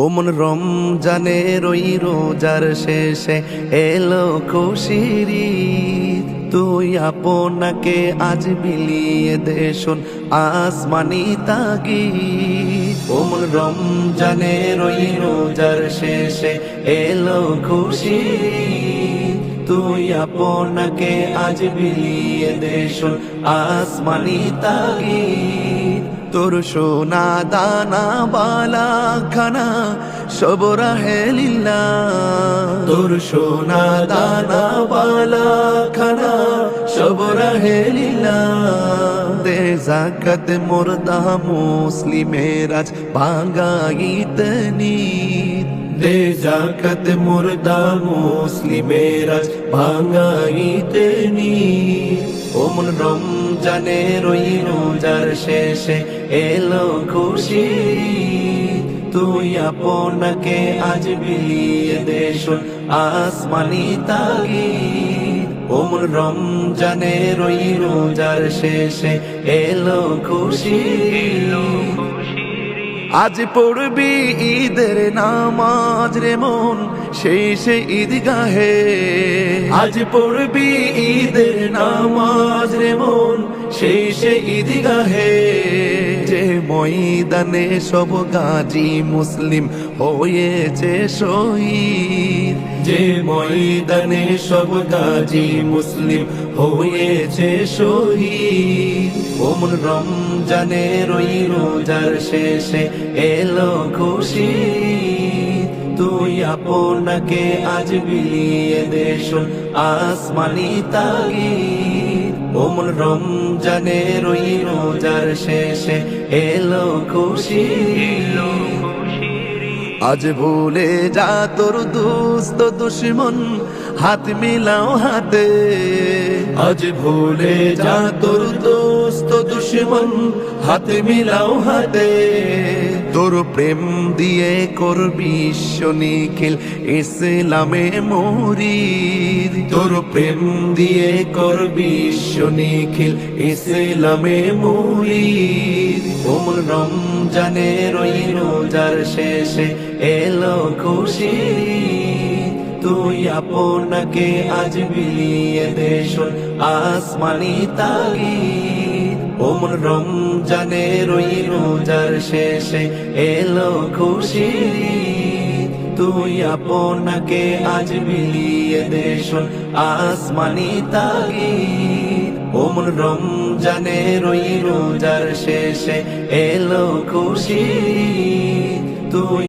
ওমন রমজানের ওই রোজার শেষে এলো খুশির ঈদ। তুই আপনাকে আজ বিলিয়ে দে শোন আসমানি তাগিদ। ওমন রমজানের ওই রোজার শেষে এলো খুশির ঈদ। তুই আপনাকে আজ বিলিয়ে দে শোন আসমানি তাগিদ। তোর সোনা দানা বালা খানা সব রাহে লিল্লাহ। তোর সোনা দানা বালা খানা সব রাহে লিল্লাহ। দে যাকাত মুর্দা মুসলিমের আজ ভাঙাইত নিদ। দে যাকাত মুর্দা মুসলিমের আজ ভাঙাইত নিদ। ওমন রমজানের ওই রোজার শেষে এলো খুশির ঈদ। তুই আপনাকে আজ বিলিয়ে দে শোন আসমানি তাগিদ। ওমন রমজানের ওই রোজার শেষে এলো খুশির ঈদ। আজ পড়বি ঈদের নামাজ রে মন শেষে ঈদগাহে। আজ পড়বি ঈদের নামাজ রে মন শেষে ঈদগাহে। যে ময়দানে সব গাজী মুসলিম হয়েছে শহীদ। যে ময়দানে সব গাজী মুসলিম হয়েছে শহীদ। ওমন রমজানের ওই রোজার শেষে এলো খুশির ঈদ। তুই আপনাকে আজ বিলিয়ে দে শোন আসমানি তাগিদ। ওমন রমজানের ওই রোজার শেষে এলো খুশির ঈদ। আজ ভুলে যা তোর দোস্ত দুশ্মন হাত মিলাও হাতে। আজ ভুলে যা তোর দোস্ত দুশ্মন হাত মিলাও হাতে। তোর প্রেম দিয়ে করবি বিশ্ব নিখিল ইসলামে মুরিদ। তোর প্রেম দিয়ে করবি বিশ্ব নিখিল ইসলামে মুরিদ। ওমন রমজানের ওই রোজার শেষে এলো খুশির ঈদ। তুই আপনাকে আজ বিলিয়ে দে শোন আসমানি তাগিদ। ওমন রমজানের ওই রোজার শেষে এলো খুশির ঈদ। তুই আপনাকে আজ বিলিয়ে দে শোন আসমানি তাগিদ। ওমন রমজানের ওই রোজার শেষে এলো খুশির ঈদ। তুই